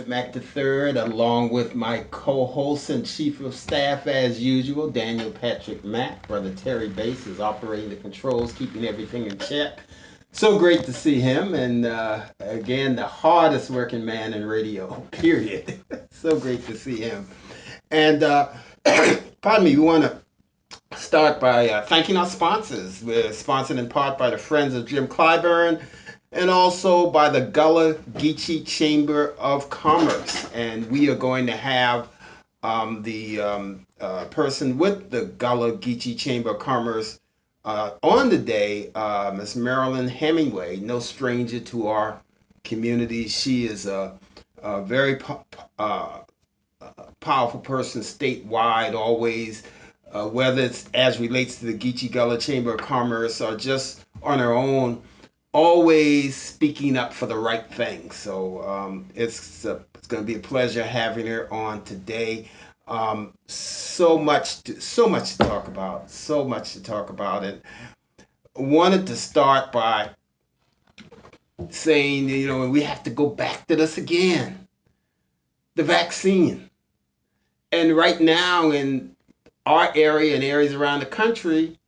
Mack the third, along with my co-host and chief of staff as usual, Daniel Patrick Mack. Brother Terry Bass is operating the controls, keeping everything in check. So great to see him, and again, the hardest working man in radio, period. So great to see him. And pardon me, we want to start by thanking our sponsors. We're sponsored in part by the Friends of Jim Clyburn and also by the Gullah Geechee Chamber of Commerce. And we are going to have the person with the Gullah Geechee Chamber of Commerce on the day, Miss Marilyn Hemingway, no stranger to our community. She is a very powerful person statewide, always, whether it's as relates to the Geechee Gullah Chamber of Commerce or just on her own, always speaking up for the right thing. So it's going to be a pleasure having her on today. So much to talk about. So much to talk about, and wanted to start by saying, we have to go back to this again. The vaccine. And right now in our area and areas around the country,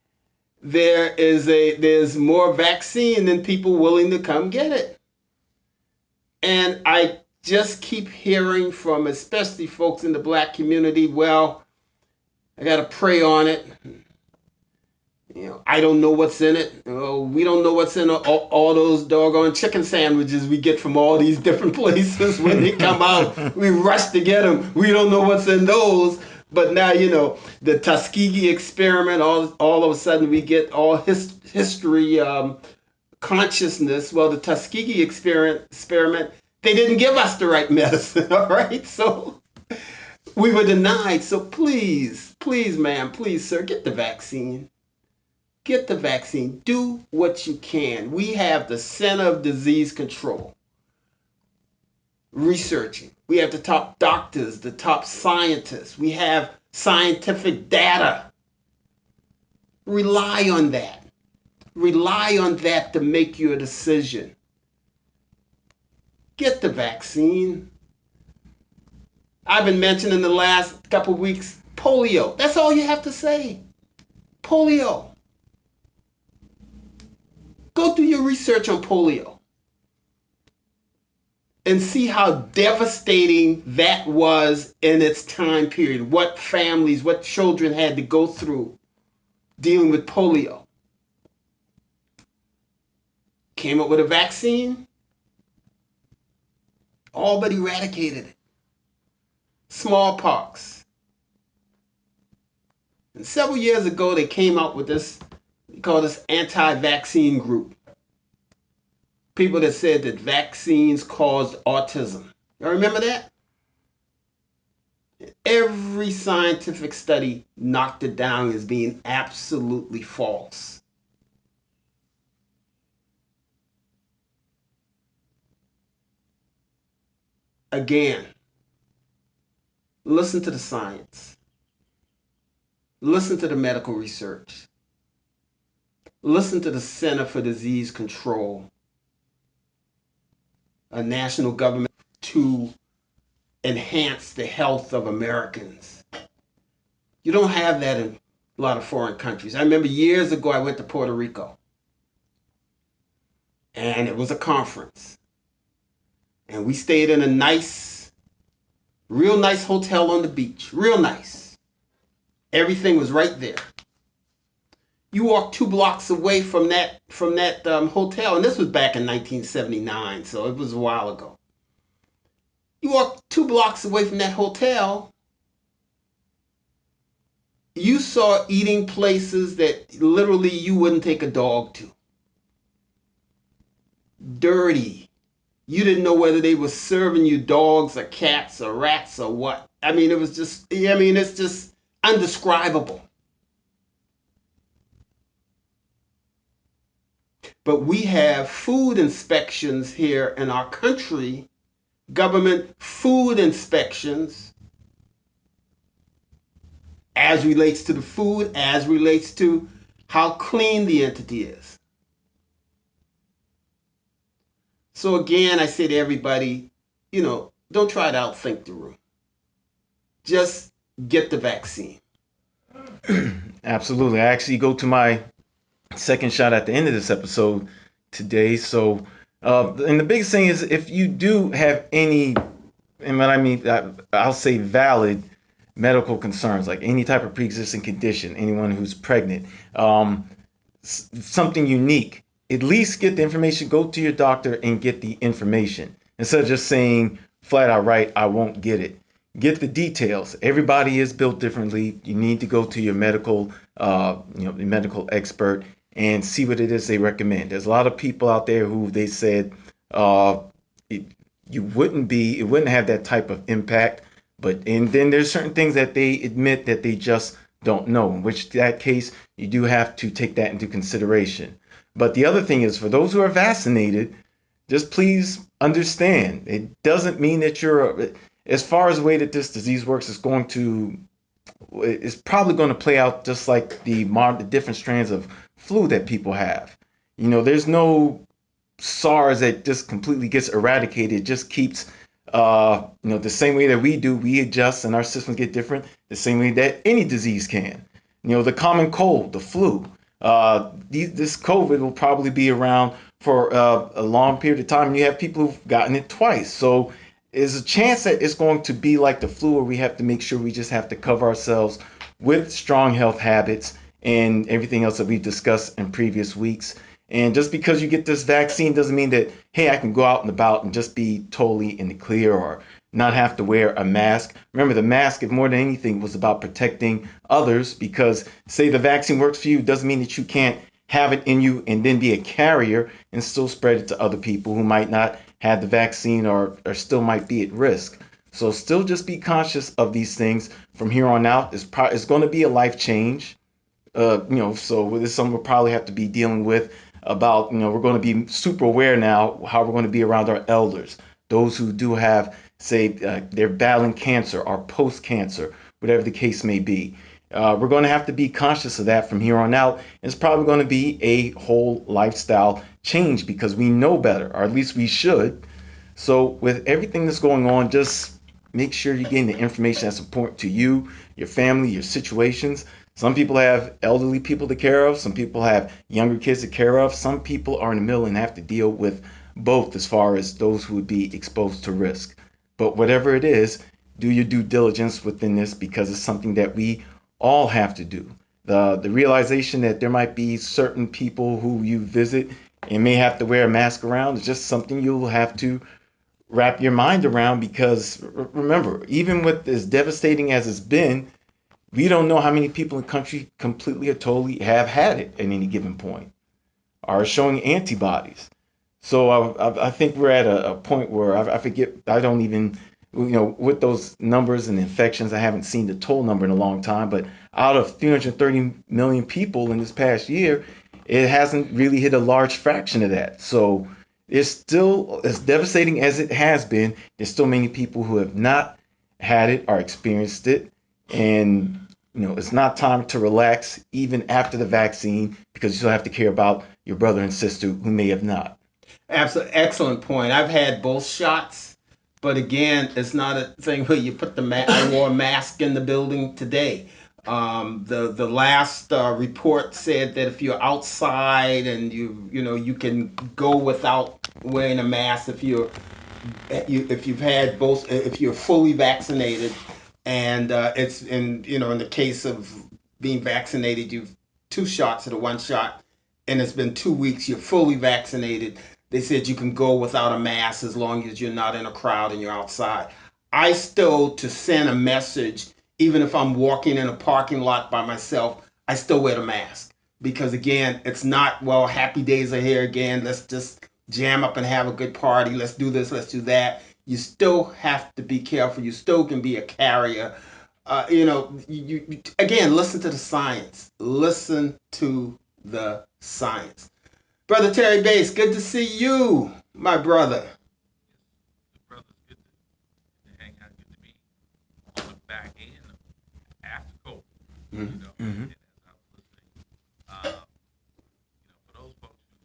there's more vaccine than people willing to come get it. And I just keep hearing from especially folks in the black community, well, I got to pray on it. I don't know what's in it. We don't know what's in all those doggone chicken sandwiches we get from all these different places when they come out. We rush to get them. We don't know what's in those. But now, the Tuskegee experiment, all of a sudden we get all history consciousness. Well, the Tuskegee experiment, they didn't give us the right medicine, all right? So we were denied. So please, ma'am, please, sir, get the vaccine. Get the vaccine. Do what you can. We have the Center of Disease Control researching. We have the top doctors, the top scientists. We have scientific data. Rely on that. Rely on that to make your decision. Get the vaccine. I've been mentioning the last couple of weeks polio. That's all you have to say. Polio. Go do your research on polio and see how devastating that was in its time period. What families, what children had to go through dealing with polio. Came up with a vaccine, all but eradicated it. Smallpox. And several years ago, they came out with this, they call this anti-vaccine group. People that said that vaccines caused autism. You remember that? Every scientific study knocked it down as being absolutely false. Again, listen to the science. Listen to the medical research. Listen to the Center for Disease Control, a national government to enhance the health of Americans. You don't have that in a lot of foreign countries. I remember years ago I went to Puerto Rico, and it was a conference, and we stayed in a real nice hotel on the beach. Real nice. Everything was right there. You walk 2 blocks away from that hotel, and this was back in 1979, so it was a while ago. You walk 2 blocks away from that hotel, you saw eating places that literally you wouldn't take a dog to. Dirty. You didn't know whether they were serving you dogs or cats or rats or what. It's just undescribable. But we have food inspections here in our country, government food inspections, as relates to the food, as relates to how clean the entity is. So again, I say to everybody, Don't try to outthink the room. Just get the vaccine. Absolutely. I actually go to my second shot at the end of this episode today. So, and the biggest thing is if you do have any, and what I mean, I'll say valid medical concerns, like any type of pre-existing condition, anyone who's pregnant, um, something unique, at least get the information, go to your doctor and get the information instead of just saying flat out, right, I won't get it. Get the details. Everybody is built differently. You need to go to your medical, the medical expert and see what it is they recommend. There's a lot of people out there who they said uh, it, it wouldn't have that type of impact. And then there's certain things that they admit that they just don't know, in which that case you do have to take that into consideration. But the other thing is for those who are vaccinated, just please understand it doesn't mean that as far as the way that this disease works, it's probably going to play out just like the different strands of flu that people have. There's no SARS that just completely gets eradicated. It just keeps, the same way that we do, we adjust and our systems get different, the same way that any disease can. The common cold, the flu, this COVID will probably be around for a long period of time. You have people who've gotten it twice. So there's a chance that it's going to be like the flu where we have to make sure we just have to cover ourselves with strong health habits and everything else that we've discussed in previous weeks. And just because you get this vaccine doesn't mean that, hey, I can go out and about and just be totally in the clear or not have to wear a mask. Remember, the mask, if more than anything, was about protecting others because, say, the vaccine works for you, doesn't mean that you can't have it in you and then be a carrier and still spread it to other people who might not have the vaccine or still might be at risk. So still just be conscious of these things from here on out. It's going to be a life change. So this is something we'll probably have to be dealing with about, we're going to be super aware now how we're going to be around our elders, those who do have, say, they're battling cancer or post cancer, whatever the case may be. We're going to have to be conscious of that from here on out. It's probably going to be a whole lifestyle change because we know better, or at least we should. So, with everything that's going on, just make sure you're getting the information that's important to you, your family, your situations. Some people have elderly people to care of, some people have younger kids to care of, some people are in the middle and have to deal with both as far as those who would be exposed to risk. But whatever it is, do your due diligence within this because it's something that we all have to do. The realization that there might be certain people who you visit and may have to wear a mask around is just something you'll have to wrap your mind around because remember, even with as devastating as it's been, we don't know how many people in the country completely or totally have had it at any given point, are showing antibodies. So I think we're at a point where I forget, I don't even, with those numbers and infections, I haven't seen the total number in a long time, but out of 330 million people in this past year, it hasn't really hit a large fraction of that. So it's still as devastating as it has been. There's still many people who have not had it or experienced it. And it's not time to relax even after the vaccine because you still have to care about your brother and sister who may have not. Absolutely, excellent point. I've had both shots, but again, it's not a thing where you put the I wore a mask in the building today. The last report said that if you're outside and you can go without wearing a mask if you've had both if you're fully vaccinated, and it's in the case of being vaccinated, you've two shots or the one shot, and it's been 2 weeks, you're fully vaccinated. They said you can go without a mask as long as you're not in a crowd and you're outside. I still, to send a message, even if I'm walking in a parking lot by myself, I still wear the mask because again, it's not, well, happy days are here again. Let's just jam up and have a good party. Let's do this. Let's do that. You still have to be careful. You still can be a carrier. Again, listen to the science. Listen to the science. Brother Terry Bates, good to see you, my brother. The brothers get to hang out, get to be on the back end of after COVID, Mm-hmm. Mm-hmm. and as I was listening, uh, for those folks who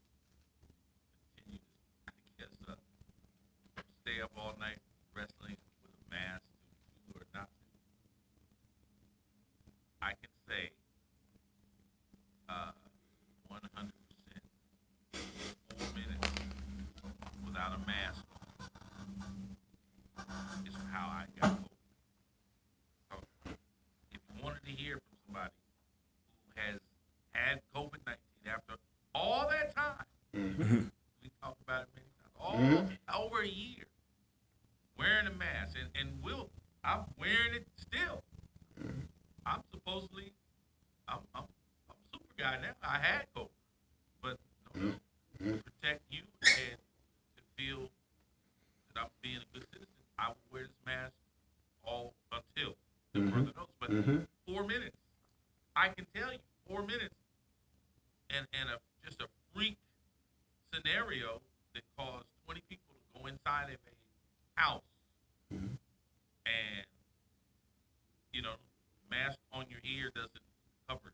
continue to, I guess, stay up all night wrestling is how I got COVID. So if you wanted to hear from somebody who has had COVID-19 after all that time, Mm-hmm. we talked about it many times, all over a year, wearing a mask, I'm wearing it still. I'm supposedly, I'm a super guy now. I had COVID, but no, to protect you and to feel that I'm being a good citizen, I will wear this mask all until Mm-hmm. further notice. But Mm-hmm. 4 minutes, I can tell you, 4 minutes, and just a freak scenario that caused 20 people to go inside of a house and mask on your ear doesn't cover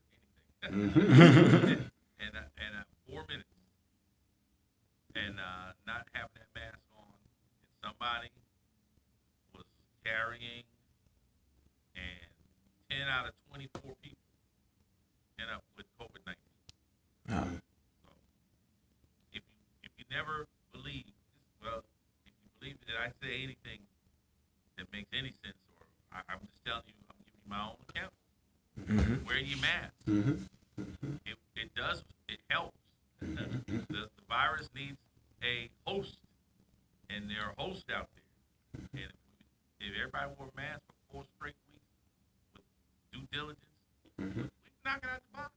anything. Mm-hmm. and 4 minutes and not having that mask on, and somebody was carrying, and 10 out of 24 people end up with COVID-19. So if you never believe, well, if you believe that I say anything that makes any sense, or I'm just telling you, I'm giving you my own account. Wear your mask. Mm-hmm. It does. It helps. The virus needs a host, and there are hosts out there. And if everybody wore masks for 4 straight weeks with due diligence, we can knock it out the box.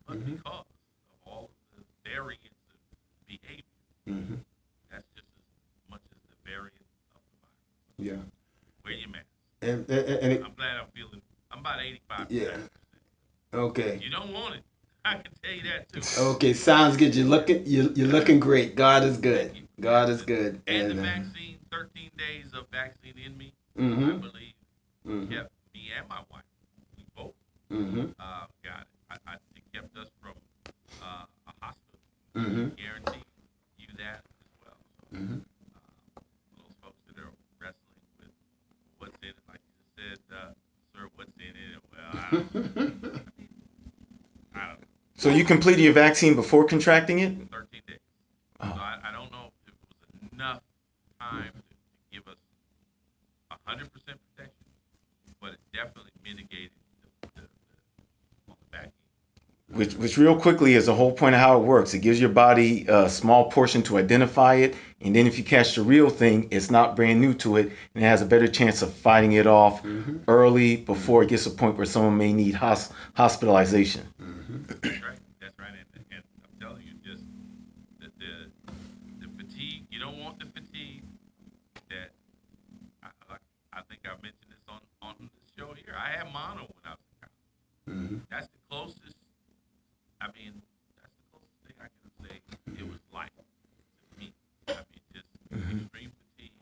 But because of all of the variants of behavior, that's just as much as the variant of the virus. Yeah. Wear your mask. And I'm glad I'm feeling. I'm about 85%. yeah. Okay. You don't want it. I can tell you that too. Okay. Sounds good. You're looking great. God is good. Thank you. God is good. And the vaccine, 13 days of vaccine in me, I Mm-hmm. believe, kept me and my wife. We both Mm-hmm. got it. It kept us from a hospital. Mm-hmm. Guarantee you that as well. So Mm-hmm. those folks that are wrestling with what's in it, like you said, sir, what's in it? Well, I don't know. So you completed your vaccine before contracting it? 13 days. Oh. So I don't know if it was enough time to give us 100% protection, but it definitely mitigated on the back end. Which real quickly is the whole point of how it works. It gives your body a small portion to identify it, and then if you catch the real thing, it's not brand new to it, and it has a better chance of fighting it off early before it gets to a point where someone may need hospitalization. That's right. And I'm telling you, just the fatigue. You don't want the fatigue that I think I mentioned this on the show here. I had mono when I was in college. That's the closest. I mean, that's the closest thing I can say. It was like to me. I mean, just extreme fatigue.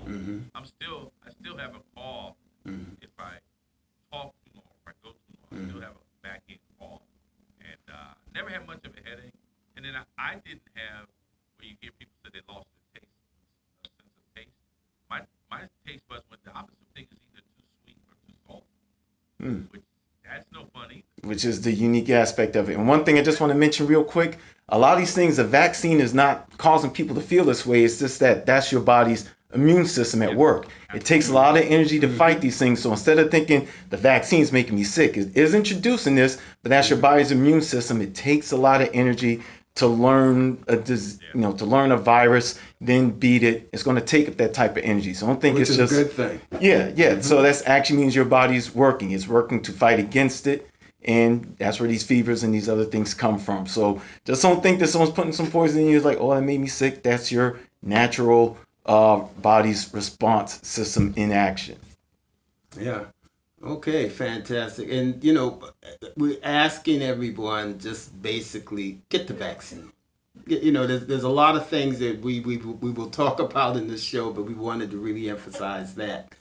I still have a cough if I talk too long, if I go too long. I still have a back end cough, and never had much of a headache. And then I didn't have where you hear people say they lost their taste, a sense of taste. My taste buds went the opposite thing, is either too sweet or too salty, which that's no fun either. Which is the unique aspect of it. And one thing I just want to mention real quick, a lot of these things, the vaccine is not causing people to feel this way. It's just that that's your body's immune system at work. It takes a lot of energy to fight these things. So instead of thinking the vaccine's making me sick, it is introducing this, but that's your body's immune system. It takes a lot of energy to learn to learn a virus, then beat it. It's going to take up that type of energy. So I don't think Which it's is just a good thing. Yeah. So that's actually means your body's working. It's working to fight against it. And that's where these fevers and these other things come from. So just don't think that someone's putting some poison in you. It's like, oh, that made me sick. That's your natural body's response system in action. Yeah. Okay, fantastic. And we're asking everyone just basically get the vaccine. There's a lot of things that we will talk about in this show, but we wanted to really emphasize that.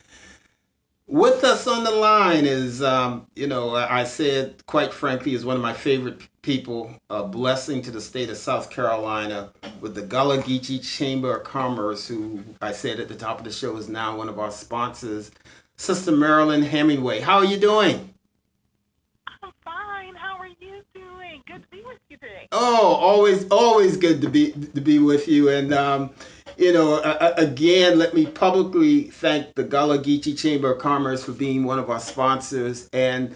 With us on the line is, I said, quite frankly, is one of my favorite people, a blessing to the state of South Carolina with the Gullah Geechee Chamber of Commerce, who I said at the top of the show is now one of our sponsors, Sister Marilyn Hemingway. How are you doing? I'm fine. How are you doing? Good to be with you Oh, always good to be with you. And again, let me publicly thank the Gullah Geechee Chamber of Commerce for being one of our sponsors, and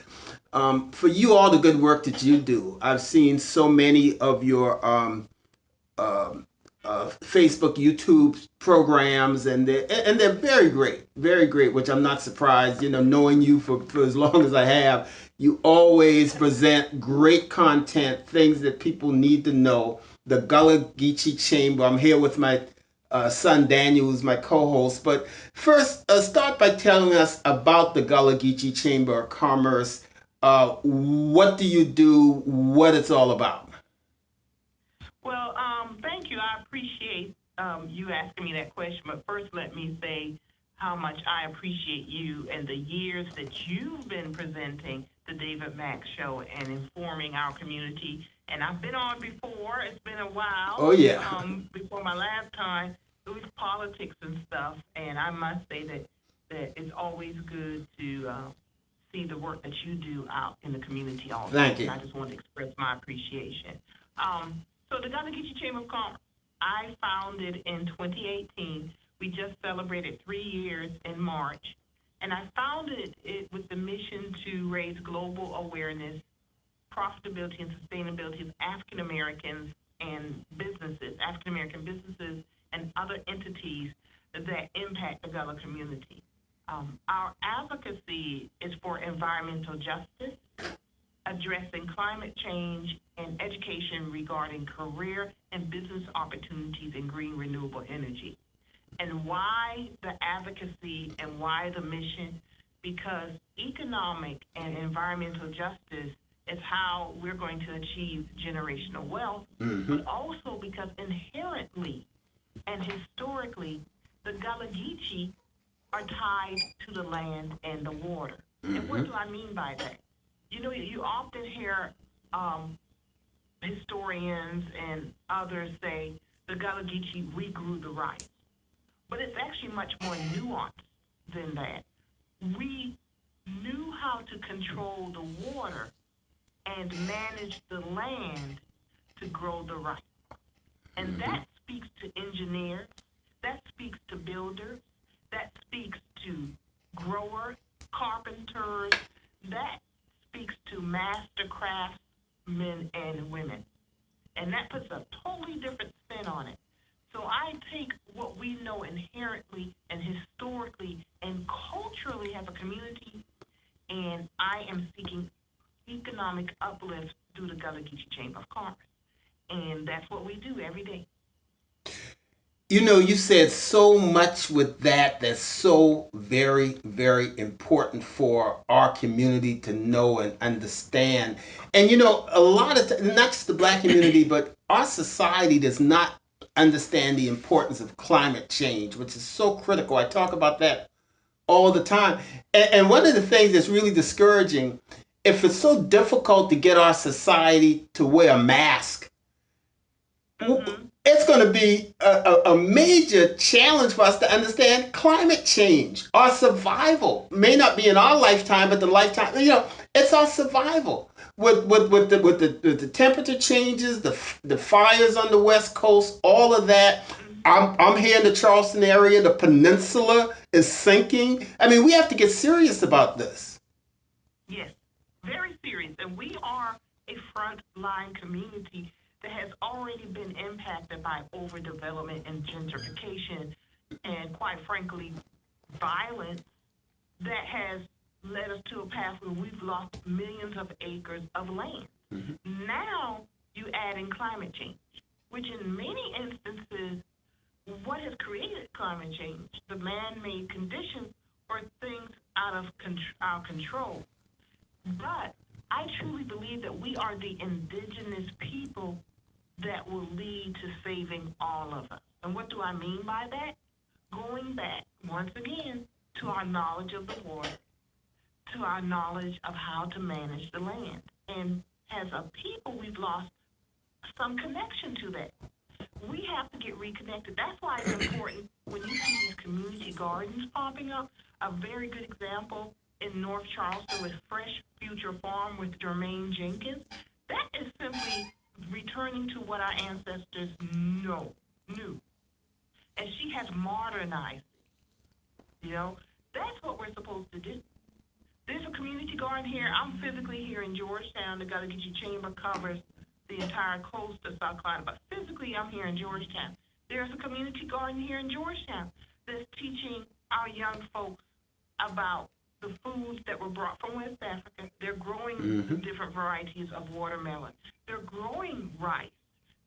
for you all the good work that you do. I've seen so many of your Facebook, YouTube programs, and they're very great. Which I'm not surprised. Knowing you for as long as I have, you always present great content, things that people need to know. The Gullah Geechee Chamber. I'm here with my son Daniel, who's my co-host. But first, start by telling us about the Gullah Geechee Chamber of Commerce. What do you do? What it's all about? Well, thank you. I appreciate you asking me that question. But first, let me say how much I appreciate you and the years that you've been presenting the David Mack Show and informing our community. And I've been on before. It's been a while. Oh yeah. Before my last time, it was politics and stuff. And I must say that it's always good to see the work that you do out in the community also. Thank you. And I just want to express my appreciation. So the Gullah Geechee Chamber of Commerce, I founded in 2018. We just celebrated 3 years in March. And I founded it with the mission to raise global awareness, profitability, and sustainability of African Americans and businesses, African American businesses and other entities that impact the Gullah community. Our advocacy is for environmental justice, addressing climate change, and education regarding career and business opportunities in green renewable energy. And why the advocacy and why the mission? Because economic and environmental justice is how we're going to achieve generational wealth, but also because inherently and historically, the Gullah Geechee are tied to the land and the water. And what do I mean by that? You often hear historians and others say the Gullah Geechee regrew the rice. But it's actually much more nuanced than that. We knew how to control the water and manage the land to grow the rice. And that speaks to engineers, that speaks to builders, that speaks to growers, carpenters, that speaks to master craftsmen and women. And that puts a totally different spin on it. So I take what we know inherently and historically and culturally as a community, and I am seeking economic uplift through the Gullah Geechee Chamber of Commerce. And that's what we do every day. You said so much with that that's so very important for our community to know and understand. And a lot of not just the black community, but our society does not understand the importance of climate change, which is so critical. I talk about that all the time. And one of the things that's really discouraging, if it's so difficult to get our society to wear a mask, it's going to be a major challenge for us to understand climate change. Our survival may not be in our lifetime, but the lifetime, it's our survival. With the temperature changes, the fires on the West Coast, all of that. I'm here in the Charleston area. The peninsula is sinking. I mean, we have to get serious about this. Yes, very serious. And we are a frontline community that has already been impacted by overdevelopment and gentrification and, quite frankly, violence that has led us to a path where we've lost millions of acres of land. Now you add in climate change, which in many instances, what has created climate change? The man-made conditions or things out of our control. But I truly believe that we are the indigenous people that will lead to saving all of us. And what do I mean by that? Going back, once again, to our knowledge of the water, to our knowledge of how to manage the land. And as a people, we've lost some connection to that. We have to get reconnected. That's why it's important when you see these community gardens popping up. A very good example in North Charleston with Fresh Future Farm with Jermaine Jenkins. That is simply returning to what our ancestors knew. And she has modernized it. That's what we're supposed to do. There's a community garden here. I'm physically here in Georgetown. The Gullah Geechee Chamber covers the entire coast of South Carolina, but physically I'm here in Georgetown. There's a community garden here in Georgetown that's teaching our young folks about the foods that were brought from West Africa. They're growing different varieties of watermelon. They're growing rice.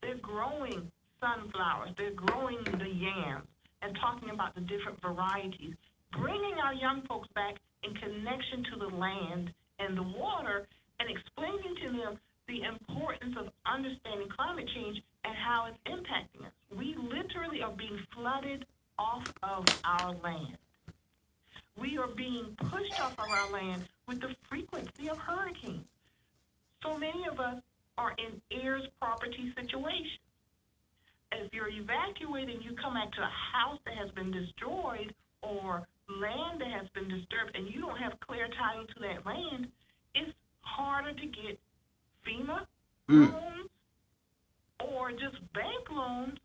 They're growing sunflowers. They're growing the yams and talking about the different varieties, bringing our young folks back in connection to the land and the water and explaining to them the importance of understanding climate change and how it's impacting us. We literally are being flooded off of our land. We are being pushed off of our land with the frequency of hurricanes. So many of us are in heirs property situations. If you're evacuating, you come back to a house that has been destroyed or land that has been disturbed and you don't have clear title to that land, it's harder to get FEMA loans or just bank loans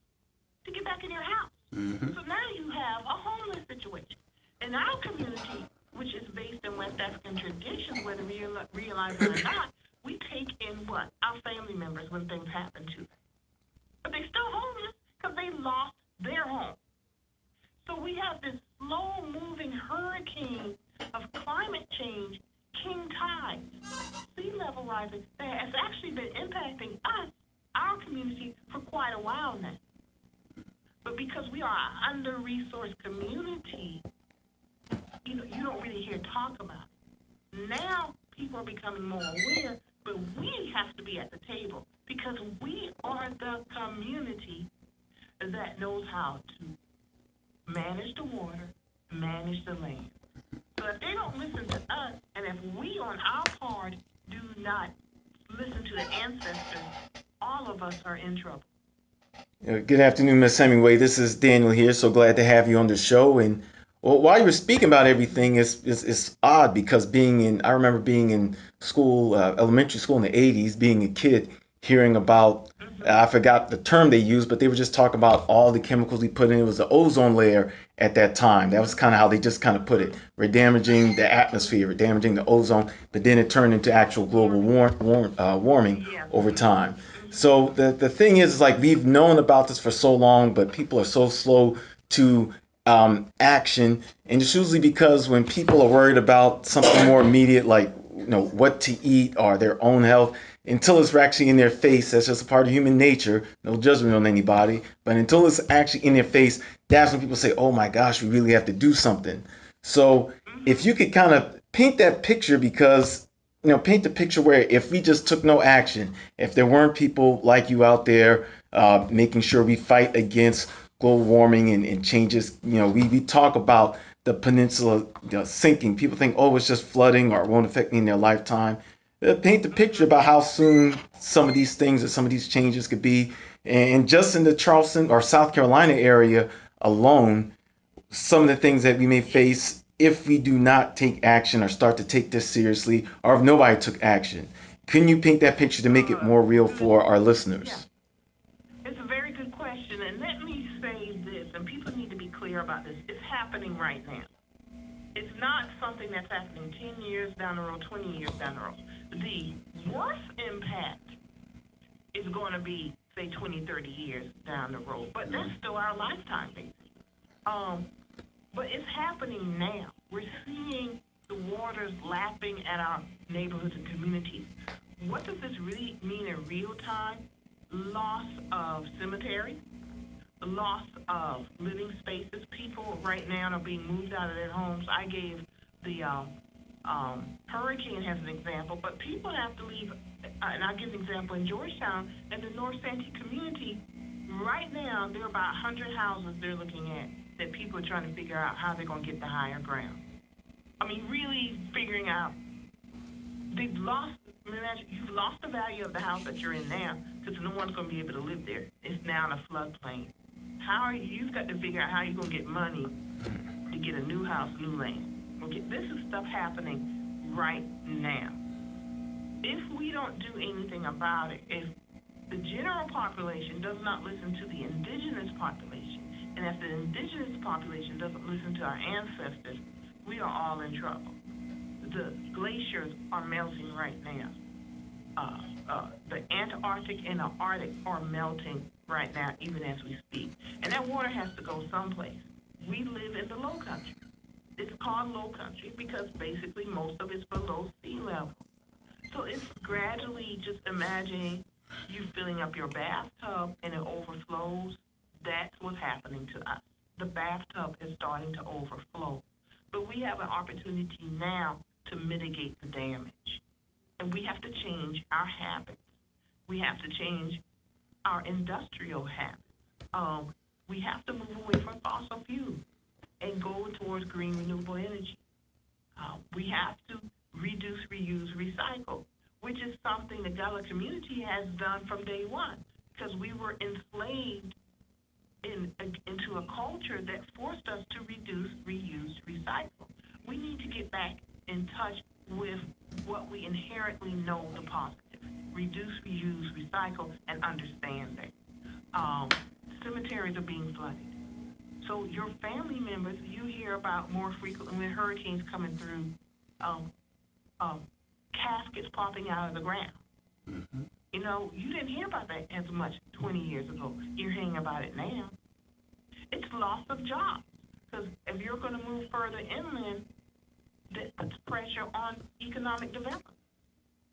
to get back in your house. So now you have a homeless situation. In our community, which is based in West African traditions, whether we realize it or not, we take in what? Our family members when things happen to them. But they're still homeless because they lost their home. So we have this slow-moving hurricane of climate change, king tides, sea level rising, that has actually been impacting us, our community, for quite a while now. But because we are an under-resourced community, you don't really hear talk about it. Now people are becoming more aware, but we have to be at the table because we are the community that knows how to manage the water, manage the land. So if they don't listen to us, and if we on our part do not listen to the ancestors, all of us are in trouble. Good afternoon, Miss Hemingway. This is Daniel here. So glad to have you on the show. And while you were speaking about everything, it's odd because I remember being in school, elementary school in the 80s, being a kid, hearing about, I forgot the term they used, but they were just talking about all the chemicals we put in. It was the ozone layer at that time. That was kind of how they just kind of put it. We're damaging the atmosphere, we're damaging the ozone, but then it turned into actual global warming over time. So the thing is like we've known about this for so long, but people are so slow to action, and it's usually because when people are worried about something more immediate, like what to eat or their own health, until it's actually in their face, that's just a part of human nature. No judgment on anybody, but until it's actually in their face, that's when people say, "Oh my gosh, we really have to do something." So if you could kind of paint that picture, because paint the picture where if we just took no action, if there weren't people like you out there making sure we fight against global warming and changes, we talk about the peninsula sinking. People think, oh, it's just flooding or it won't affect me in their lifetime. Paint the picture about how soon some of these things or some of these changes could be. And just in the Charleston or South Carolina area alone, some of the things that we may face if we do not take action or start to take this seriously, or if nobody took action. Can you paint that picture to make it more real for our listeners? Yeah. It's a very good question, and let me say this, and people need to be clear about this. It's happening right now. It's not something that's happening 10 years down the road, 20 years down the road. The worst impact is going to be, say, 20, 30 years down the road, but that's still our lifetime, basically. But it's happening now. We're seeing the waters lapping at our neighborhoods and communities. What does this really mean in real time? Loss of cemeteries, loss of living spaces. People right now are being moved out of their homes. I gave the hurricane as an example, but people have to leave, and I'll give an example in Georgetown, in the North Santee community. Right now, there are about 100 houses they're looking at that people are trying to figure out how they're going to get the higher ground. I mean, really figuring out. They've lost, imagine, you've lost the value of the house that you're in now because no one's going to be able to live there. It's now in a floodplain. You've got to figure out how you're going to get money to get a new house, new land. Okay, this is stuff happening right now. If we don't do anything about it, if The general population does not listen to the indigenous population. And if the indigenous population doesn't listen to our ancestors, we are all in trouble. The glaciers are melting right now. The Antarctic and the Arctic are melting right now, even as we speak. And that water has to go someplace. We live in the Lowcountry. It's called Lowcountry because basically most of it's below sea level. So it's gradually just imagining you filling up your bathtub and it overflows. That's what's happening to us. The bathtub is starting to overflow. But we have an opportunity now to mitigate the damage. And we have to change our habits. We have to change our industrial habits. We have to move away from fossil fuels and go towards green renewable energy. We have to reduce, reuse, recycle, which is something the Gullah community has done from day one, because we were enslaved into a culture that forced us to reduce, reuse, recycle. We need to get back in touch with what we inherently know the positive. Reduce, reuse, recycle, and understand that. Cemeteries are being flooded. So your family members, you hear about more frequently when hurricanes coming through, caskets popping out of the ground. Mm-hmm. You know, you didn't hear about that as much 20 years ago. You're hearing about it now. It's loss of jobs, because if you're going to move further inland, that puts pressure on economic development.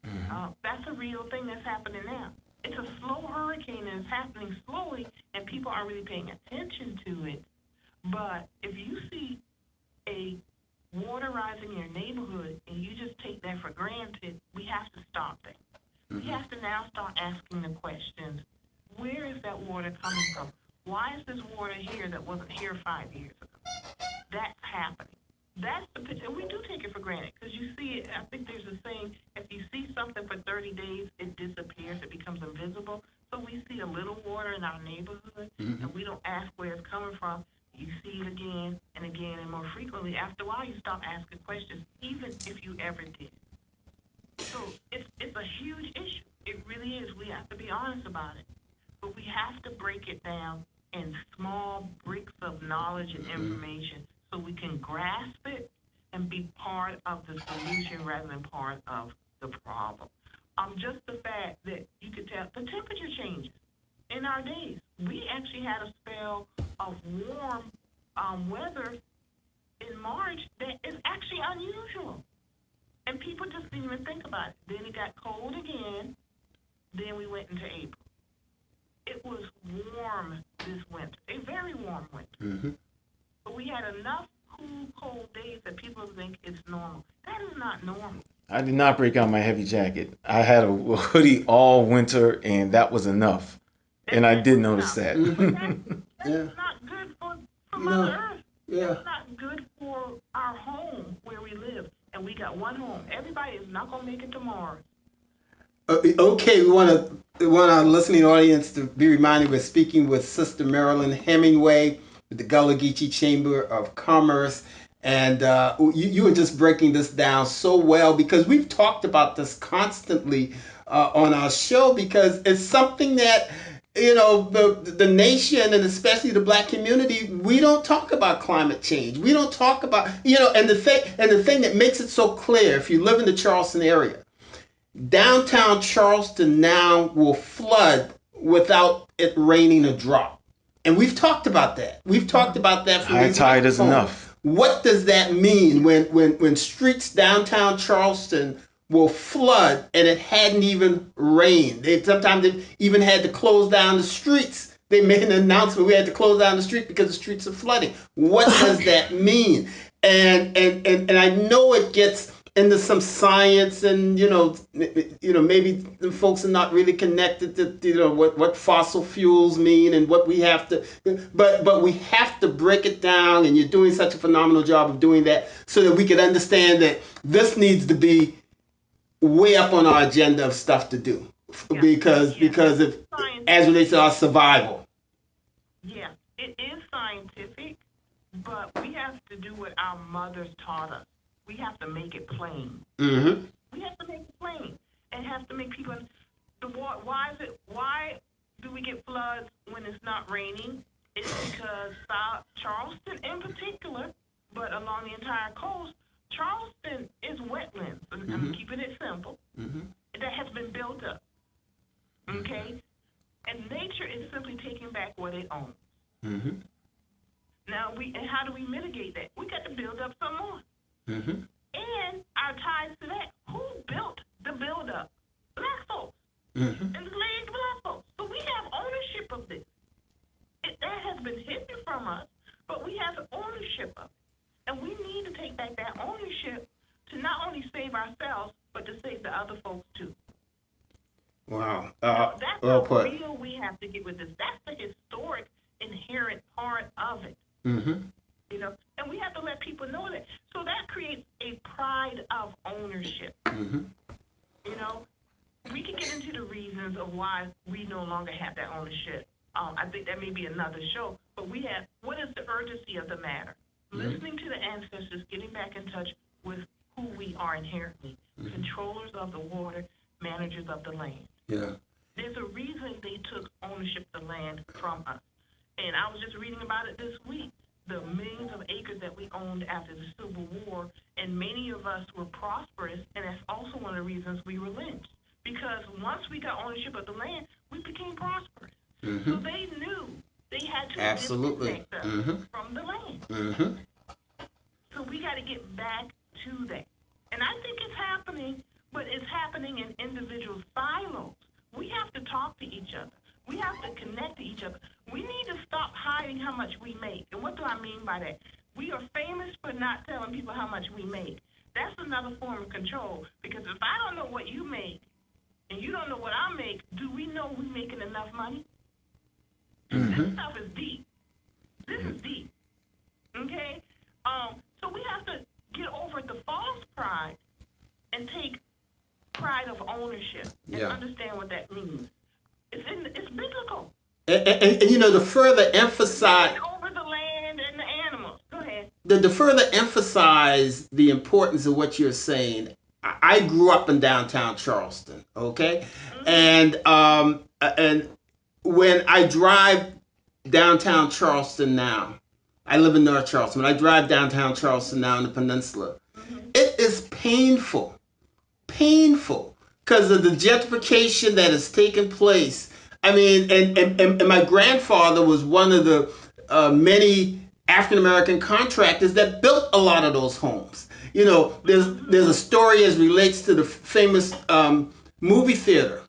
Mm-hmm. That's a real thing that's happening now. It's a slow hurricane and it's happening slowly, and people aren't really paying attention to it. But if you see a water rising in your neighborhood and you just take that for granted, we have to stop that. Mm-hmm. We have to now start asking the questions. Where is that water coming from? Why is this water here that wasn't here 5 years ago? That's happening. That's the picture. And we do take it for granted because you see it. I think there's a saying, if you see something for 30 days, it disappears, it becomes invisible. So we see a little water in our neighborhood, mm-hmm. and we don't ask where it's coming from. You see it again and again and more frequently. After a while, you stop asking questions, even if you ever did. So it's a huge issue. It really is. We have to be honest about it. But we have to break it down in small bricks of knowledge and information so we can grasp it and be part of the solution rather than part of the problem. Just the fact that you could tell the temperature changes in our days. We actually had a spell of warm weather in March that is actually unusual. And people just didn't even think about it. Then it got cold again. Then we went into April. It was warm this winter, a very warm winter. Mm-hmm. But we had enough cool, cold days that people think it's normal. That is not normal. I did not break out my heavy jacket. I had a hoodie all winter, and that was enough. And I did notice that. That's not good for Mother Earth. Yeah. That's not good for our home where we live. And we got one home. Everybody is not going to make it to Mars. Okay, we want our listening audience to be reminded we're speaking with Sister Marilyn Hemingway with the Gullah Geechee Chamber of Commerce. And you were just breaking this down so well, because we've talked about this constantly on our show, because it's something that, you know, the nation, and especially the Black community, we don't talk about climate change. We don't talk about, you know, and the thing that makes it so clear, if you live in the Charleston area, downtown Charleston now will flood without it raining a drop. And we've talked about that. We've talked about that from high tide is enough. What does that mean when streets downtown Charleston will flood and it hadn't even rained? Sometimes they even had to close down the streets. They made an announcement, we had to close down the street because the streets are flooding. What does that mean? And I know it gets into some science, and you know maybe the folks are not really connected to what fossil fuels mean and what we have to, but we have to break it down, and you're doing such a phenomenal job of doing that so that we can understand that this needs to be way up on our agenda of stuff to do, because if as relates to our survival. Yeah, it is scientific, but we have to do what our mothers taught us. We have to make it plain. Mm-hmm. We have to make it plain and have to make people. Why do we get floods when it's not raining? It's because Charleston in particular, but along the entire coast, Charleston is wetlands. I'm keeping it simple. That has been built up. Okay? And nature is simply taking back what it owns. Now, and how do we mitigate that? We got to build up some more. And our ties to that, who built the build-up? Black folks. Enslaved black folks. So we have ownership of this. That has been hidden from us, but we have ownership of it. And we need to take back that ownership to not only save ourselves, but to save the other folks too. Wow. That's well how put. real we have to get with this. That's the historic, inherent part of it. You know, and we have to let people know that. So that creates a pride of ownership. You know, we can get into the reasons of why we no longer have that ownership. I think that may be another show, but what is the urgency of the matter? Listening to the ancestors, getting back in touch with who we are inherently, controllers of the water, managers of the land. Yeah. There's a reason they took ownership of the land from us. And I was just reading about it this week, the millions of acres that we owned after the Civil War, and many of us were prosperous, and that's also one of the reasons we were lynched. Because once we got ownership of the land, we became prosperous. So they knew they had to disconnect us from the land. So we got to get back to that. And I think it's happening, but it's happening in individual silos. We have to talk to each other. We have to connect to each other. We need to stop hiding how much we make. And what do I mean by that? We are famous for not telling people how much we make. That's another form of control. Because if I don't know what you make, and you don't know what I make, do we know we're making enough money? This stuff is deep. This is deep. Okay? So we have to get over the false pride and take pride of ownership and understand what that means. It's biblical. And you know, to further emphasize Over the land and the animals. Go ahead. To further emphasize the importance of what you're saying, I grew up in downtown Charleston, okay? And when I drive downtown Charleston now, I live in North Charleston. When I drive downtown Charleston now in the peninsula, it is painful, because of the gentrification that has taken place. I mean, and my grandfather was one of the many African-American contractors that built a lot of those homes. You know, there's a story as relates to the famous movie theater,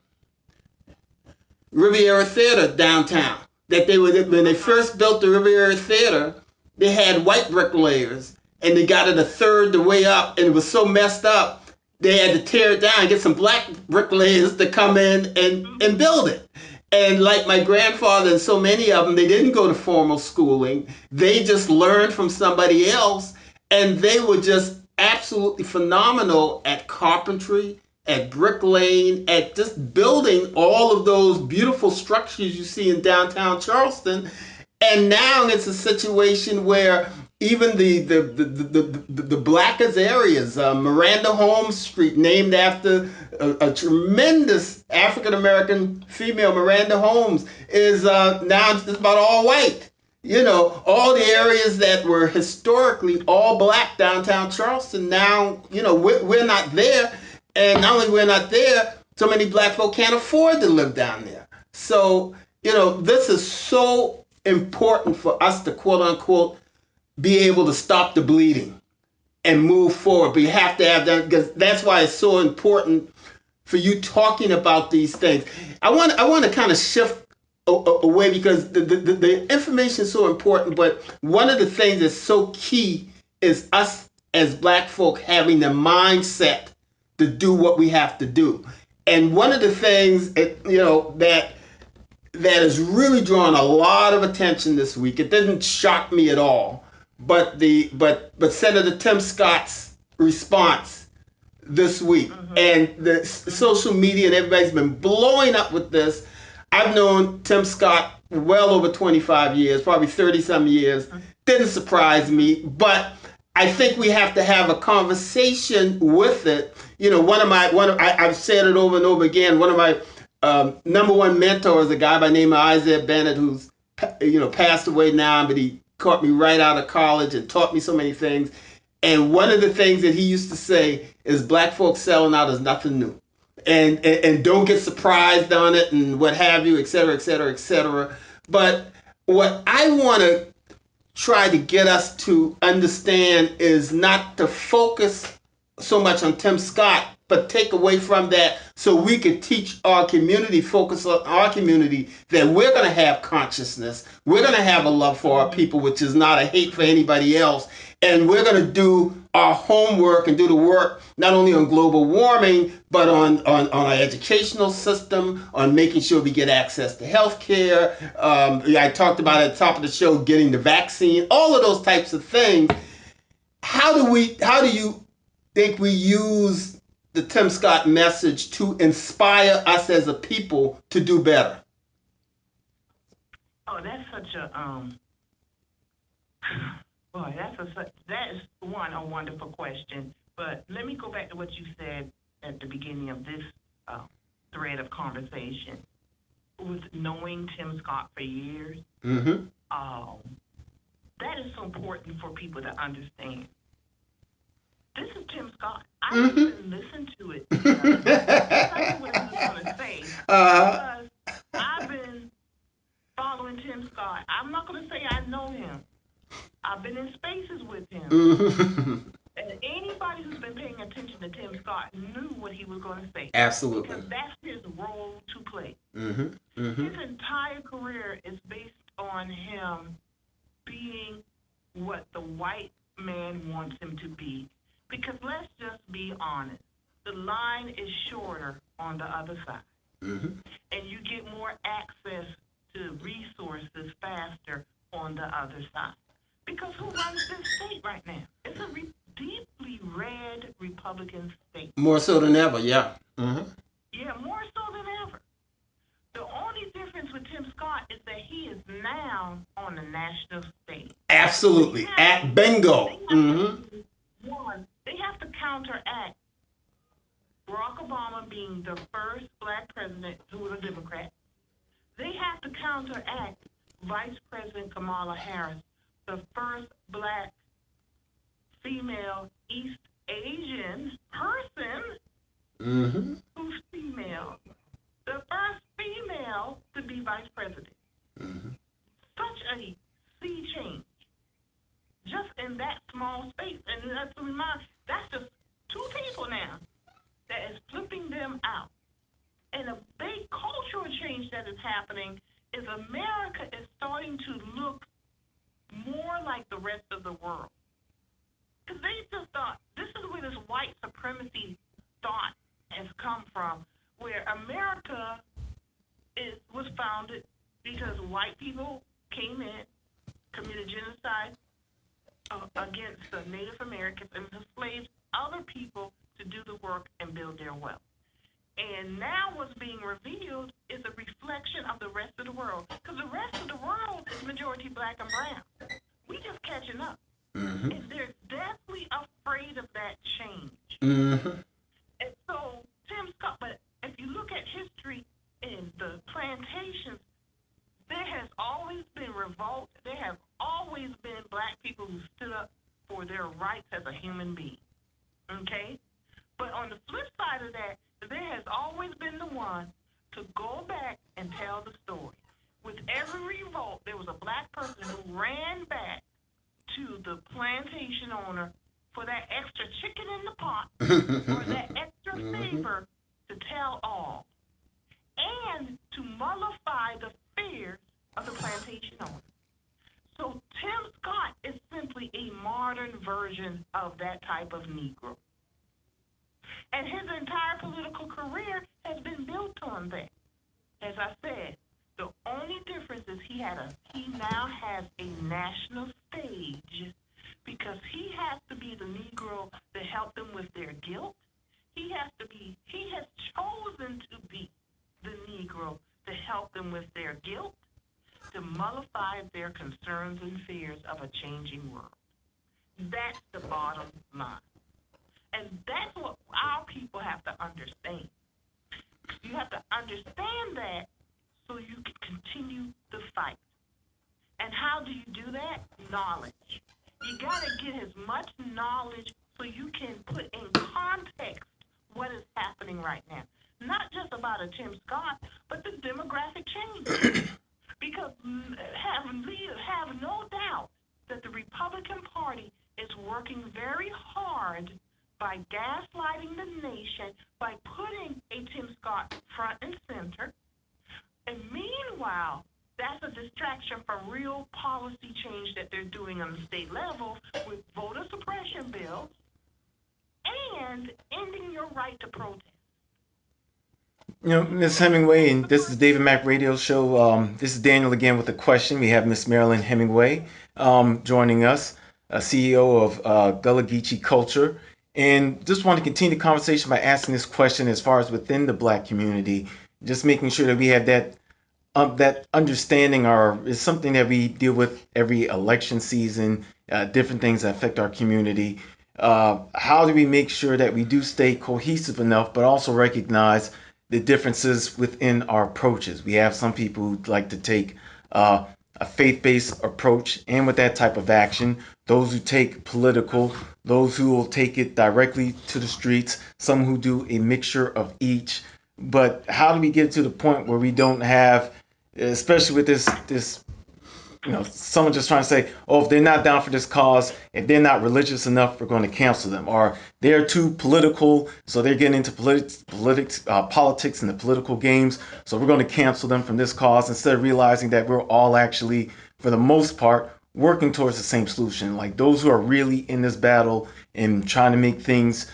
Riviera Theater downtown, that when they first built the Riviera Theater, they had white bricklayers, and they got it a third the way up, and it was so messed up, they had to tear it down and get some black bricklayers to come in and build it. And like my grandfather and so many of them, they didn't go to formal schooling. They just learned from somebody else, and they were just absolutely phenomenal at carpentry, at bricklaying, at just building all of those beautiful structures you see in downtown Charleston. And now it's a situation where even the blackest areas, Miranda Holmes Street, named after a tremendous African-American female, Miranda Holmes, is now just about all white. You know, all the areas that were historically all black downtown Charleston, now, you know, we're not there. And not only we're not there, so many black folk can't afford to live down there. So, you know, this is so important for us to, quote unquote, be able to stop the bleeding and move forward. But you have to have that, because that's why it's so important for you talking about these things. I want to kind of shift away, because the information is so important, but one of the things that's so key is us as black folk having the mindset to do what we have to do. And one of the things, you know, that has really drawn a lot of attention this week, it didn't shock me at all, but Senator Tim Scott's response this week, and the social media and everybody's been blowing up with this. I've known Tim Scott well over 25 years, probably 30 some years. Didn't surprise me, but I think we have to have a conversation with it. You know, I've said it over and over again. One of my number one mentor is a guy by the name of Isaiah Bennett, who's passed away now, but he caught me right out of college and taught me so many things. And one of the things that he used to say is black folks selling out is nothing new. And don't get surprised on it and what have you, et cetera, et cetera, et cetera. But what I want to try to get us to understand is not to focus so much on Tim Scott, but take away from that so we could teach our community, focus on our community, that we're going to have consciousness. We're going to have a love for our people, which is not a hate for anybody else. And we're going to do our homework and do the work not only on global warming, but on our educational system, on making sure we get access to health care. I talked about at the top of the show, getting the vaccine, all of those types of things. How do you think we use the Tim Scott message to inspire us as a people to do better? Oh, that's such a boy, that is a wonderful question. But let me go back to what you said at the beginning of this thread of conversation. With knowing Tim Scott for years, that is so important for people to understand. This is Tim Scott. I didn't even listen to it. I knew what he was going to say because I've been following Tim Scott. I'm not going to say I know him. I've been in spaces with him. And anybody who's been paying attention to Tim Scott knew what he was going to say. Absolutely. Because that's his role to play. His entire career is based on him being what the white man wants him to be. Because let's just be honest, the line is shorter on the other side. And you get more access to resources faster on the other side. Because who runs this state right now? It's a deeply red Republican state. More so than ever, yeah. Yeah, more so than ever. The only difference with Tim Scott is that he is now on the national stage. Absolutely. At bingo. They have to counteract Barack Obama being the first black president who was a Democrat. They have to counteract Vice President Kamala Harris, the first black female East Asian person who's female, the first female to be vice president. Such a sea change. Just in that small space. And that's to remind, that's just two people now that is flipping them out. And a big cultural change that is happening is America is starting to look more like the rest of the world. Because they just thought, this is where this white supremacy thought has come from, where America was founded because white people came in, committed genocide against the Native Americans and enslaved other people to do the work and build their wealth. And now what's being revealed is a reflection of the rest of the world. Because the rest of the world is majority black and brown. We just catching up. And they're deathly afraid of that change. And so, Tim Scott, but if you look at history in the plantations, there has always been revolt. There have always been black people who stood up for their rights as a human being. Okay? But on the flip side of that, there has always been the one to go back and tell the story. With every revolt, there was a black person who ran back to the plantation owner for that extra chicken in the pot or that extra favor to tell all and to mollify the fears of the plantation owner. So Tim Scott is simply a modern version of that type of Negro. And his entire political career has been built on that. As I said, the only difference is he now has a national stage because he has to be the Negro to help them with their guilt. He has chosen to be the Negro to help them with their guilt, to mollify their concerns and fears of a changing world. That's the bottom line. And that's what our people have to understand. You have to understand that so you can continue the fight. And how do you do that? Knowledge. You got to get as much knowledge so you can put in context what is happening right now. Not just about a Tim Scott, but the demographic changes. Because have no doubt that the Republican Party is working very hard by gaslighting the nation, by putting a Tim Scott front and center. And meanwhile, that's a distraction from real policy change that they're doing on the state level with voter suppression bills and ending your right to protest. Ms. Hemingway, and this is David Mack Radio Show. This is Daniel again with a question. We have Miss Marilyn Hemingway joining us, CEO of Gullah Geechee Culture. And just want to continue the conversation by asking this question as far as within the Black community, just making sure that we have that understanding is something that we deal with every election season, different things that affect our community. How do we make sure that we do stay cohesive enough, but also recognize the differences within our approaches? We have some people who like to take a faith-based approach, and with that type of action, those who take political, those who will take it directly to the streets, some who do a mixture of each. But how do we get to the point where we don't have, especially with this someone just trying to say, oh, if they're not down for this cause, if they're not religious enough, we're going to cancel them, or they're too political, so they're getting into politics and the political games, so we're going to cancel them from this cause, instead of realizing that we're all actually, for the most part, working towards the same solution. Like those who are really in this battle and trying to make things,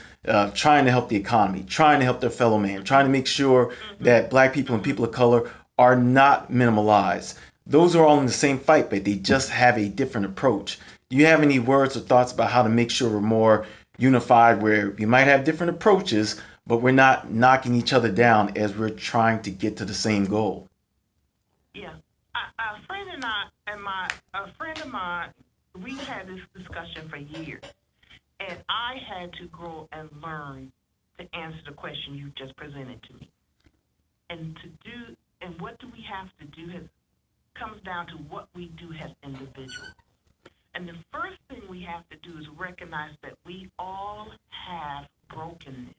trying to help the economy, trying to help their fellow man, trying to make sure that Black people and people of color are not minimalized. Those are all in the same fight, but they just have a different approach. Do you have any words or thoughts about how to make sure we're more unified, where we might have different approaches, but we're not knocking each other down as we're trying to get to the same goal? Yeah. A friend of mine, we've had this discussion for years, and I had to grow and learn to answer the question you just presented to me. And what do we have to do comes down to what we do as individuals. And the first thing we have to do is recognize that we all have brokenness.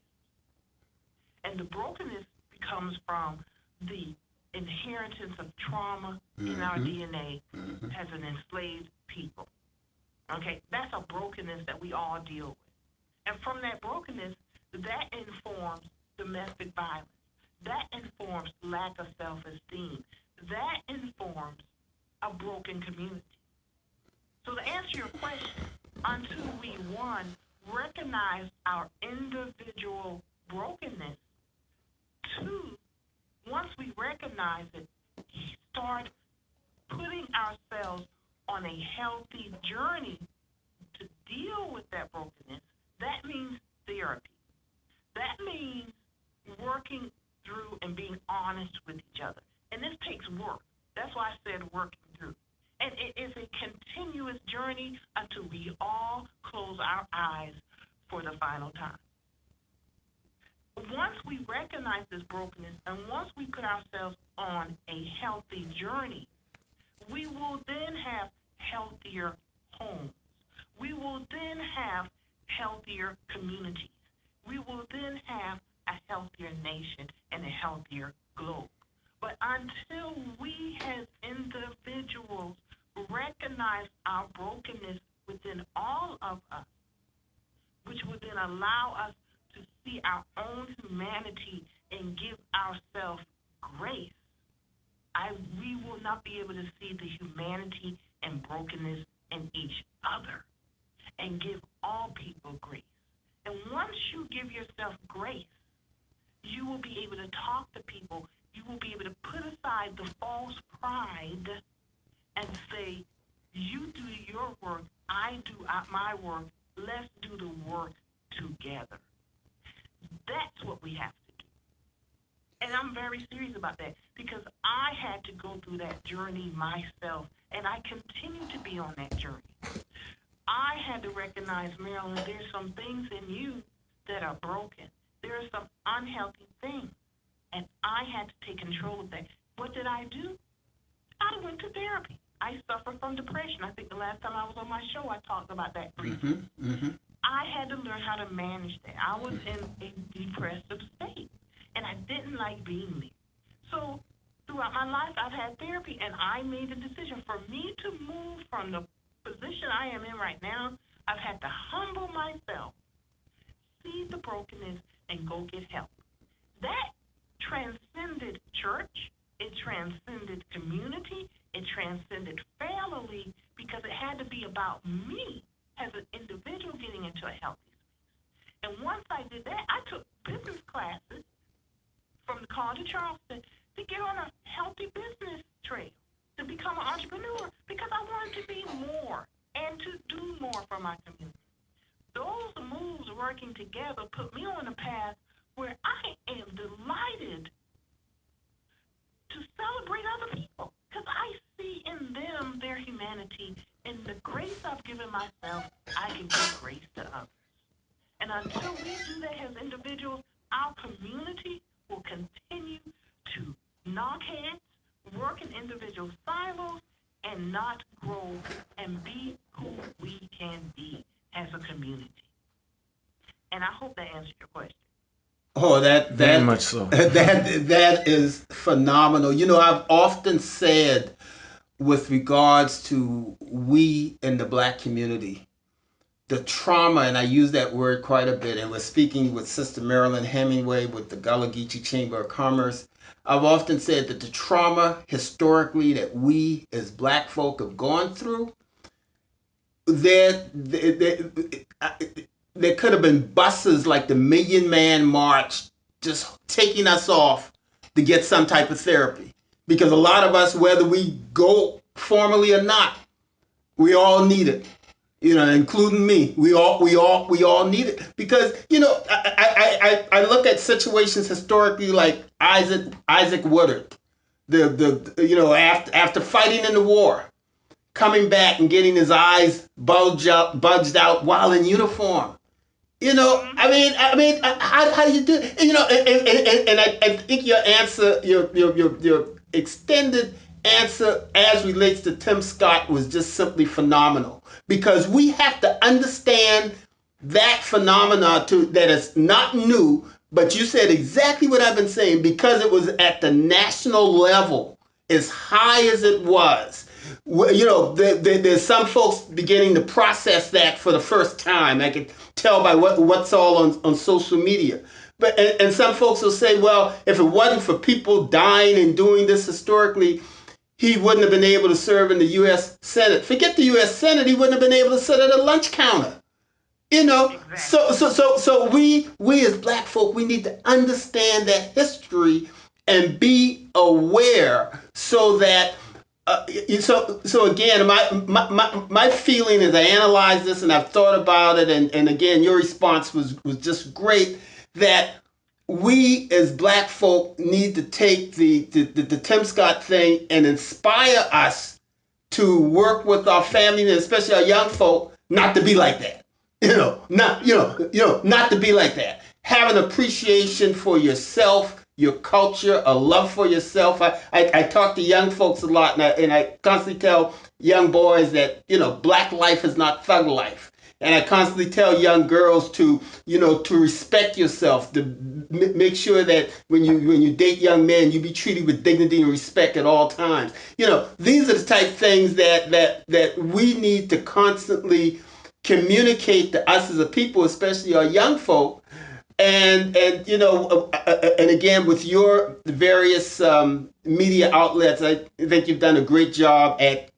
And the brokenness comes from the inheritance of trauma in our DNA as an enslaved people. Okay, that's a brokenness that we all deal with. And from that brokenness, that informs domestic violence. That informs lack of self-esteem. That informs a broken community. So to answer your question, until we, one, recognize our individual brokenness, two, once we recognize it, start putting ourselves on a healthy journey to deal with that brokenness, that means therapy. That means working through and being honest with each other. And this takes work. That's why I said working through. And it is a continuous journey until we all close our eyes for the final time. Once we recognize this brokenness and once we put ourselves on a healthy journey, we will then have healthier homes. We will then have healthier communities. We will then have a healthier nation and a healthier globe. But until we as individuals recognize our brokenness within all of us, which would then allow us to see our own humanity and give ourselves grace, we will not be able to see the humanity and brokenness in each other and give all people grace. And once you give yourself grace, you will be able to talk to people. You will be able to put aside the false pride and say, you do your work, I do my work, let's do the work together. That's what we have to do. And I'm very serious about that because I had to go through that journey myself, and I continue to be on that journey. I had to recognize, Marilyn, there's some things in you that are broken. There are some unhealthy things. And I had to take control of that. What did I do? I went to therapy. I suffer from depression. I think the last time I was on my show, I talked about that briefly. I had to learn how to manage that. I was in a depressive state, and I didn't like being there. So throughout my life, I've had therapy, and I made a decision. For me to move from the position I am in right now, I've had to humble myself, see the brokenness, and go get help. That transcended church. It transcended community. It transcended family, because it had to be about me as an individual getting into a healthy space. And once I did that, I took business classes from the College of Charleston to get on a healthy business trail, to become an entrepreneur, because I wanted to be more and to do more for my community. Those moves working together put me on a path where I am delighted to celebrate other people, because I see in them their humanity, and the grace I've given myself, I can give grace to others. And until we do that as individuals, our community will continue to knock heads, work in individual silos, and not grow and be who we can be as a community. And I hope that answered your question. Oh, Very much so. That is phenomenal. You know, I've often said, with regards to we in the Black community, the trauma, and I use that word quite a bit, and we're speaking with Sister Marilyn Hemingway with the Gullah Geechee Chamber of Commerce. I've often said that the trauma historically that we as Black folk have gone through, there could have been buses like the Million Man March just taking us off to get some type of therapy. Because a lot of us, whether we go formally or not, we all need it. You know, including me. We all need it. Because, you know, I look at situations historically like Isaac Woodard, after fighting in the war, coming back and getting his eyes budged out while in uniform. You know, I mean, how do you do it? You know, and I think your answer, your extended answer as relates to Tim Scott was just simply phenomenal, because we have to understand that phenomena that is not new, but you said exactly what I've been saying, because it was at the national level as high as it was. You know, there's some folks beginning to process that for the first time. I can tell by what's all on social media. But and some folks will say, well, if it wasn't for people dying and doing this historically, he wouldn't have been able to serve in the U.S. Senate. Forget the U.S. Senate, he wouldn't have been able to sit at a lunch counter. You know, exactly. So we as Black folk, we need to understand that history and be aware, so that so again, my feeling as I analyze this and I've thought about it, and again, your response was just great, that we as Black folk need to take the Tim Scott thing and inspire us to work with our family, and especially our young folk, not to be like that. Not to be like that. Have an appreciation for yourself, your culture, a love for yourself. I talk to young folks a lot, and I constantly tell young boys that, Black life is not thug life. And I constantly tell young girls to respect yourself, to make sure that when you date young men, you be treated with dignity and respect at all times. These are the type of things that we need to constantly communicate to us as a people, especially our young folk. And again, with your various media outlets, I think you've done a great job at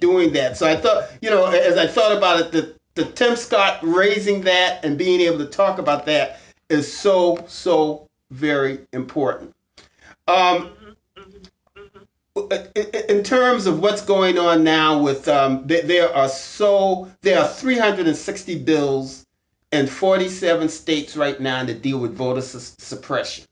doing that. So I thought, as I thought about it, the Tim Scott raising that and being able to talk about that is so very important. In terms of what's going on now with there are 360 bills in 47 states right now that deal with voter suppression,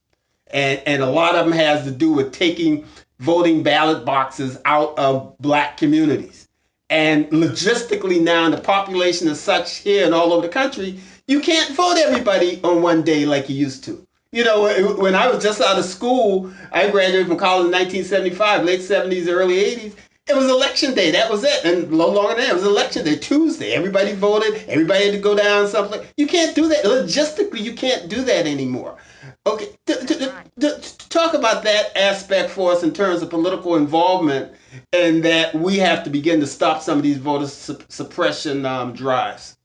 and a lot of them has to do with taking voting ballot boxes out of Black communities. And logistically now, the population is such here and all over the country, you can't vote everybody on one day like you used to. You know, when I was just out of school, I graduated from college in 1975, late 70s, early 80s. It was election day. That was it. And no longer than that, it was election day, Tuesday. Everybody voted. Everybody had to go down something. You can't do that. Logistically, you can't do that anymore. Okay, talk about that aspect for us in terms of political involvement and that we have to begin to stop some of these voter suppression drives.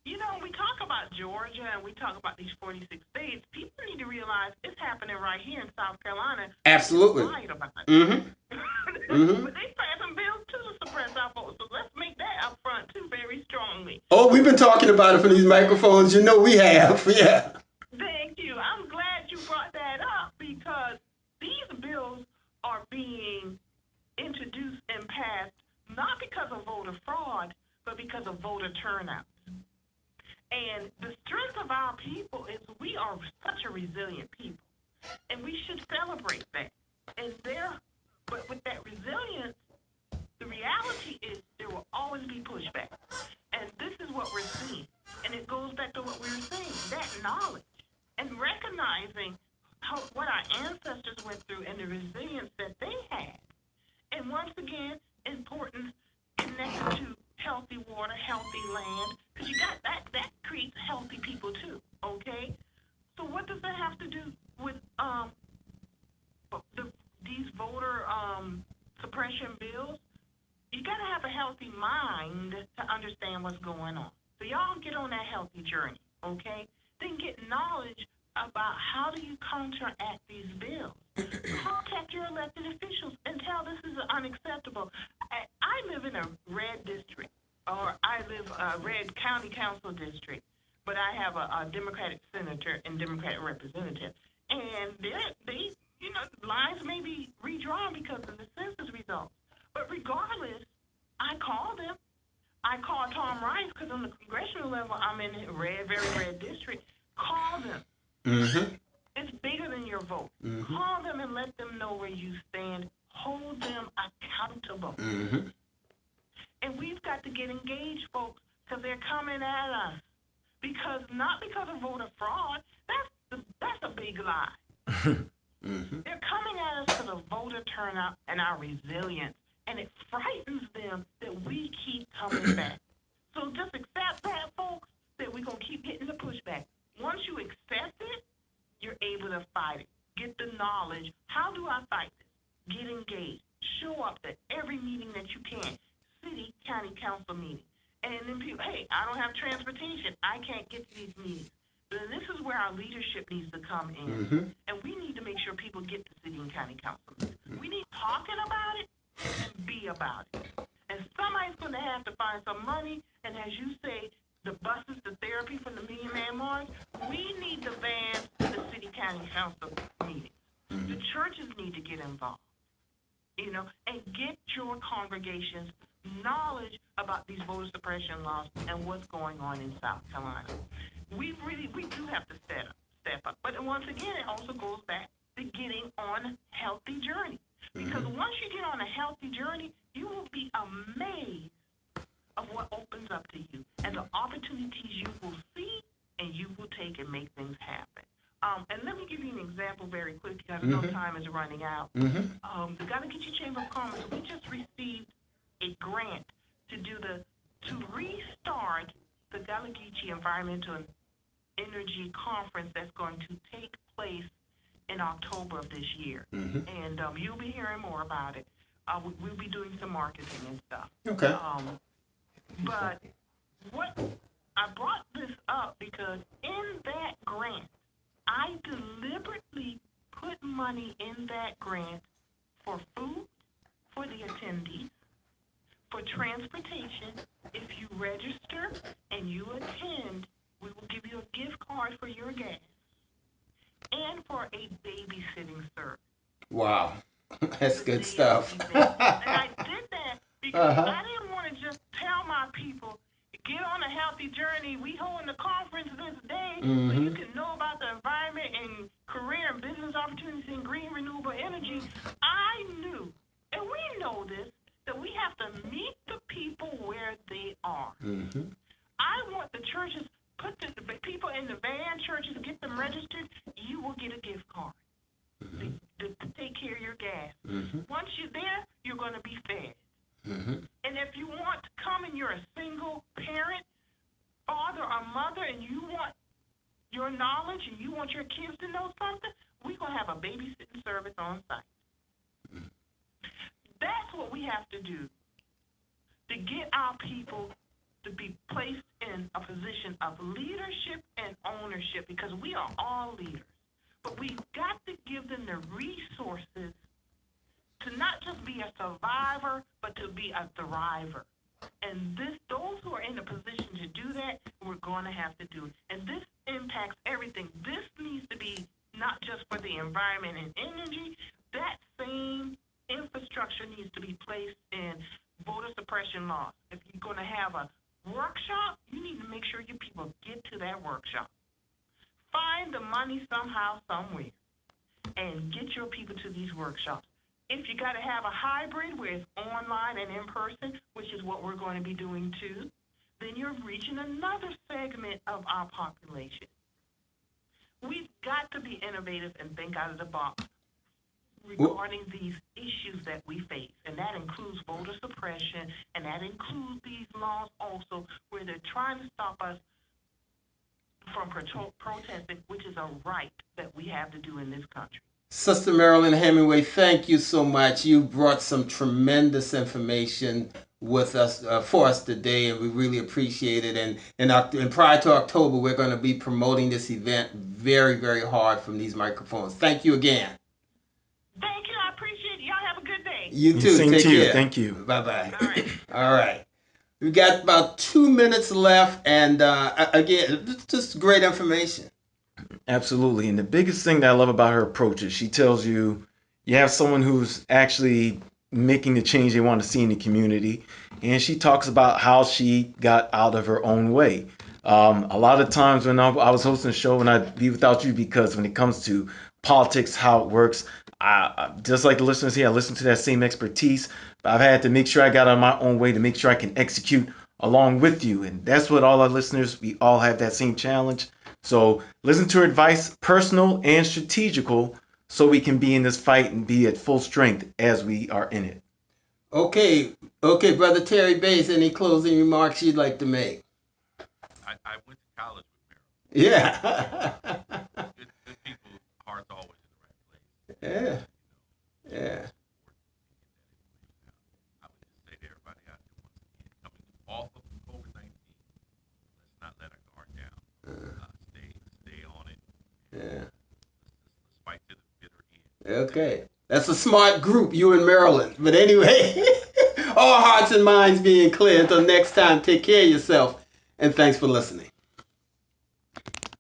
You know, we talk about Georgia and we talk about these 46 states. People need to realize it's happening right here in South Carolina. Absolutely. Right about it. Mm-hmm. But they pass some bills too to suppress our votes. So let's make that up front too very strongly. Oh, we've been talking about it from these microphones. You know we have. Yeah. Thank you. I'm glad you brought that up because these bills are being introduced and passed not because of voter fraud, but because of voter turnout. And the strength of our people is we are such a resilient people, and we should celebrate that. But with that resilience, the reality is there will always be pushback, and this is what we're seeing. And it goes back to what we were saying: that knowledge and recognizing what our ancestors went through and the resilience that they had. And once again, importance connected to healthy water, healthy land, because you got that creates healthy people too. Okay, so what does that have to do with these voter suppression bills? You got to have a healthy mind to understand what's going on. So y'all get on that healthy journey, okay? Then get knowledge about how do you counteract these bills. Contact your elected officials and tell this is unacceptable. I live in a red district, or I live a red county council district, but I have a Democratic senator and Democratic representative. And they lines may be redrawn because of the census results. But regardless, I called him. I called Tom Rice because on the congressional level, I'm in a red, very red district. Call them. Mm-hmm. It's bigger than your vote. Mm-hmm. Call them and let them know where you stand. Hold them accountable. Mm-hmm. And we've got to get engaged, folks, because they're coming at us. Not because of voter fraud. That's a big lie. Mm-hmm. They're coming at us for the voter turnout and our resilience. And it frightens them that we keep coming back. So just accept that, folks, that we're going to keep hitting the pushback. Once you accept it, you're able to fight it. Get the knowledge. How do I fight this? Get engaged. Show up at every meeting that you can. City, county council meeting. And then people, hey, I don't have transportation. I can't get to these meetings. Then this is where our leadership needs to come in. Mm-hmm. And we need to make sure people get to city and county council meetings. We need talking about it and be about it. And somebody's going to have to find some money. And as you say, the buses, the therapy from the Million Man March, we need the vans to the city county council meetings. Mm-hmm. The churches need to get involved, and get your congregations knowledge about these voter suppression laws and what's going on in South Carolina. We do have to step up. But once again, it also goes back to getting on a healthy journey. Because once you get on a healthy journey, you will be amazed of what opens up to you and the opportunities you will see and you will take and make things happen. And let me give you an example very quickly because I know time is running out. The Gullah Geechee Chamber of Commerce, we just received a grant to restart the Gullah Geechee Environmental Energy Conference that's going to take place in October of this year. And you'll be hearing more about it. We'll be doing some marketing and stuff. Okay. But I brought this up because in that grant, I deliberately put money in that grant for food for the attendees, for transportation. If you register and you attend, we will give you a gift card for your gas, and for a babysitting service. Wow. That's good stuff. And I did that because I didn't want to just tell my people, get on a healthy journey. We holding the conference this day so you can know about the environment and career and business opportunities in green renewable energy. I knew, and we know this, that we have to meet the people where they are. I want the churches, put the people people in the van churches, get them registered, you will get a gift card to take care of your gas. Once you're there, you're going to be fed. And if you want to come and you're a single parent, father or mother, and you want your knowledge and you want your kids to know something, we're going to have a babysitting service on site. That's what we have to do to get our people to be placed in a position of leadership and ownership, because we are all leaders. But we've got to give them the resources to not just be a survivor, but to be a thriver. And those who are in a position to do that, we're going to have to do it. And this impacts everything. This needs to be not just for the environment and energy. That same infrastructure needs to be placed in voter suppression laws. If you're going to have a workshop, you need to make sure your people get to that workshop. Find the money somehow, somewhere, and get your people to these workshops. If you got to have a hybrid where it's online and in person, which is what we're going to be doing too, then you're reaching another segment of our population. We've got to be innovative and think out of the box regarding these issues that we face, and that includes voter suppression, and that includes these laws also where they're trying to stop us from protesting, which is a right that we have to do in this country. Sister Marilyn Hemingway, thank you so much. You brought some tremendous information with us for us today, and we really appreciate it. And prior to October, we're going to be promoting this event very, very hard from these microphones. Thank you again. Thank you. I appreciate it. Y'all have a good day. You too. Same Take to you. care. Thank you. Bye-bye. All right. All right. We've got about 2 minutes left, and again, just great information. Absolutely. And the biggest thing that I love about her approach is she tells you have someone who's actually making the change they want to see in the community. And she talks about how she got out of her own way. A lot of times when I was hosting a show, and I'd be without you, because when it comes to politics, how it works, I just like the listeners here, I listen to that same expertise. But I've had to make sure I got out of my own way to make sure I can execute along with you. And that's what all our listeners, we all have that same challenge. So listen to her advice, personal and strategical, so we can be in this fight and be at full strength as we are in it. Okay, Brother Terry Bates, any closing remarks you'd like to make? I went to college with Marilyn. Yeah. Good people, heart's always in the right place. Yeah. Yeah. I would just say to everybody out there, once again, coming off of COVID-19, let's not let our guard down. Stay on it. Yeah. Let's fight to the bitter end. Okay. That's a smart group, you and Marilyn. But anyway, all hearts and minds being clear. Until next time, take care of yourself, and thanks for listening.